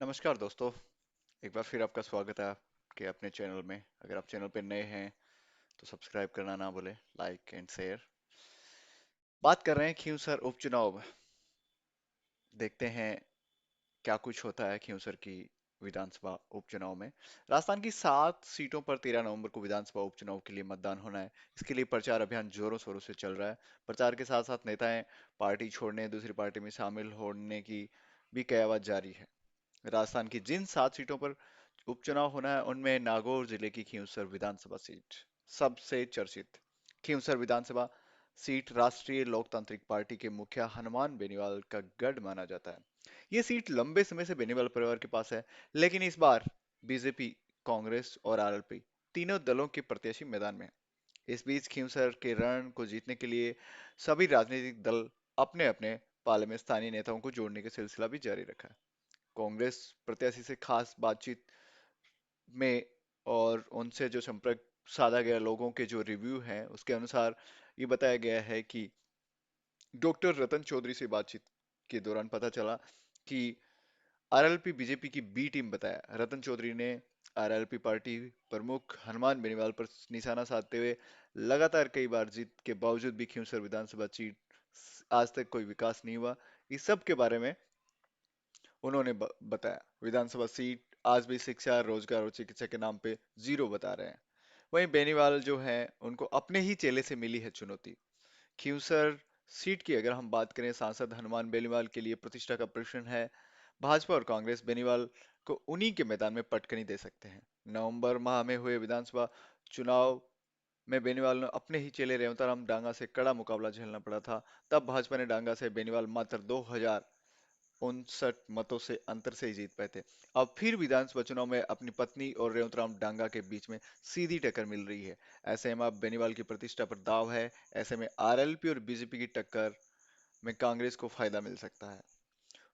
नमस्कार दोस्तों। एक बार फिर आपका स्वागत है आपके अपने चैनल में। अगर आप चैनल पे नए हैं तो सब्सक्राइब करना ना भूलें, लाइक एंड शेयर। बात कर रहे हैं खींवसर उपचुनाव। देखते हैं क्या कुछ होता है खींवसर की विधानसभा उपचुनाव में। राजस्थान की 7 सीटों पर 13 नवंबर को विधानसभा उपचुनाव के लिए मतदान होना है। इसके लिए प्रचार अभियान जोरों शोरों से चल रहा है। प्रचार के साथ साथ नेताएं पार्टी छोड़ने, दूसरी पार्टी में शामिल होने की भी कयावत जारी है। राजस्थान की जिन 7 सीटों पर उपचुनाव होना है उनमें नागौर जिले की खींवसर विधानसभा सीट सबसे चर्चित। खींवसर विधानसभा सीट राष्ट्रीय लोकतांत्रिक पार्टी के मुखिया हनुमान बेनीवाल का गढ़ माना जाता है। ये सीट लंबे समय से बेनीवाल परिवार के पास है, लेकिन इस बार बीजेपी, कांग्रेस और आरएलपी तीनों दलों के प्रत्याशी मैदान में हैं। इस बीच खींवसर के रण को जीतने के लिए सभी राजनीतिक दल अपने अपने पाले में स्थानीय नेताओं को जोड़ने का सिलसिला भी जारी रखा है। कांग्रेस प्रत्याशी से खास बातचीत में और उनसे जो संपर्क साधा गया, लोगों के जो रिव्यू हैं उसके अनुसार ये बताया गया है कि डॉक्टर रतन चौधरी से बातचीत के दौरान पता चला कि आरएलपी बीजेपी की बी टीम बताया। रतन चौधरी ने आरएलपी पार्टी प्रमुख हनुमान बेनीवाल पर निशाना साधते हुए लगातार कई बार जीत के बावजूद भी खींवसर विधानसभा सीट आज तक कोई विकास नहीं हुआ, इस सब के बारे में उन्होंने बताया। विधानसभा सीट आज भी शिक्षा, रोजगार और चिकित्सा के नाम पे जीरो बता रहे हैं। वहीं बेनीवाल जो है उनको अपने ही चेले से मिली है चुनौती। खींवसर सीट की अगर हम बात करें, सांसद हनुमान बेनीवाल के लिए प्रतिष्ठा का प्रश्न है। भाजपा और कांग्रेस बेनीवाल को उन्हीं के मैदान में पटकनी दे सकते हैं। नवंबर माह में हुए विधानसभा चुनाव में बेनीवाल ने अपने ही चेले रेवताराम डांगा से कड़ा मुकाबला झेलना पड़ा था। तब भाजपा ने डांगा से बेनीवाल मात्र 2059 मतों से अंतर से ही जीत पाए थे। अब फिर विधानसभा चुनाव में अपनी पत्नी और रेवतराम डांगा के बीच में सीधी टक्कर मिल रही है। ऐसे में अब बेनीवाल की प्रतिष्ठा पर दाव है। ऐसे में आरएलपी और बीजेपी की टक्कर में कांग्रेस को फायदा मिल सकता है।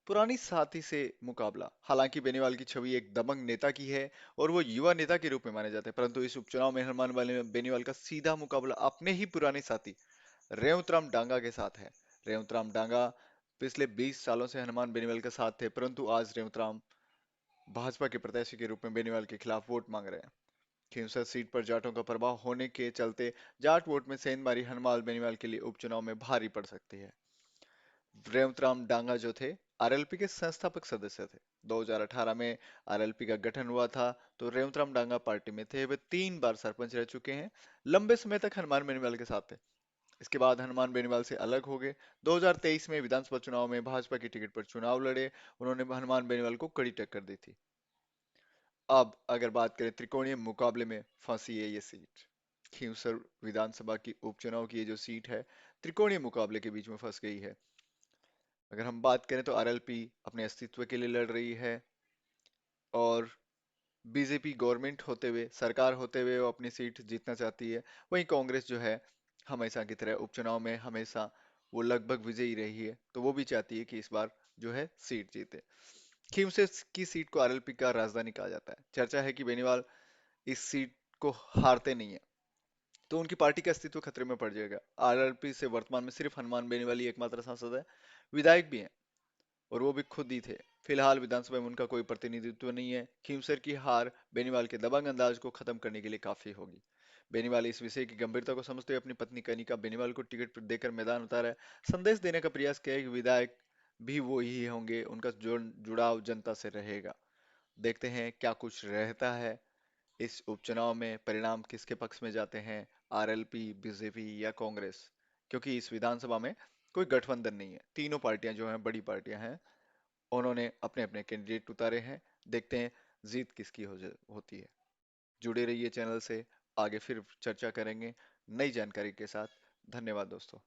पुरानी साथी से मुकाबला। हालांकि बेनीवाल की छवि एक दबंग नेता की है और वो युवा नेता के रूप में माने जाते हैं, परंतु इस उपचुनाव में हनुमान बेनीवाल का सीधा मुकाबला अपने ही पुराने साथी रेवतराम डांगा के साथ है। रेवतराम डांगा पिछले 20 सालों से हनुमान बेनीवाल के साथ थे, परंतु आज रेवतराम भाजपा के प्रत्याशी के रूप में बेनीवाल के खिलाफ वोट मांग रहे हैं। खींवसर सीट पर जाटों का प्रभाव होने के चलते जाट वोट में सेंधमारी हनुमान बेनीवाल के लिए उपचुनाव में भारी पड़ सकती है। रेवतराम डांगा जो थे आरएलपी के संस्थापक सदस्य थे। 2018 में आरएलपी का गठन हुआ था तो रेवतराम डांगा पार्टी में थे। वे 3 बार सरपंच रह चुके हैं। लंबे समय तक हनुमान बेनीवाल के साथ थे। इसके बाद हनुमान बेनीवाल से अलग हो गए। 2023 में विधानसभा चुनाव में भाजपा की टिकट पर चुनाव लड़े। उन्होंने हनुमान बेनीवाल को कड़ी टक्कर दी थी। अब अगर बात करें, त्रिकोणीय मुकाबले में फंसी है ये सीट। खींवसर विधानसभा की उपचुनाव की ये जो सीट है, त्रिकोणीय मुकाबले के बीच में फंस गई है। अगर हम बात करें तो आरएलपी अपने अस्तित्व के लिए लड़ रही है और बीजेपी गवर्नमेंट होते हुए, सरकार होते हुए वो अपनी सीट जीतना चाहती है। वहीं कांग्रेस जो है हमेशा की तरह उपचुनाव में हमेशा वो लगभग विजयी रही है, तो वो भी चाहती है कि इस बार जो है सीट जीते। खींवसर की सीट को आरएलपी का राजधानी कहा जाता है। चर्चा है कि बेनीवाल इस सीट को हारते नहीं है तो उनकी पार्टी का अस्तित्व खतरे में पड़ जाएगा। आरएलपी से वर्तमान में सिर्फ हनुमान बेनीवाल ही एकमात्र सांसद है। विधायक भी हैं और वो भी खुद ही थे। फिलहाल विधानसभा में उनका कोई प्रतिनिधित्व नहीं है। खींवसर की हार बेनीवाल के दबंग अंदाज को खत्म करने के लिए काफी होगी। बेनीवाल इस विषय की गंभीरता को समझते हुए अपनी पत्नी कनिका बेनीवाल को टिकट पर देकर मैदान उतारा है। संदेश देने का प्रयास किया है कि विधायक भी वो ही होंगे, उनका जुड़ाव जनता से रहेगा। देखते हैं क्या कुछ रहता है इस उपचुनाव में, परिणाम किसके पक्ष में जाते हैं, आरएलपी, बीजेपी या कांग्रेस। क्योंकि इस विधानसभा में कोई गठबंधन नहीं है। तीनों पार्टियां जो हैं बड़ी पार्टियां हैं, उन्होंने अपने अपने कैंडिडेट उतारे हैं। देखते हैं जीत किसकी होती है। जुड़े रहिए चैनल से, आगे फिर चर्चा करेंगे नई जानकारी के साथ। धन्यवाद दोस्तों।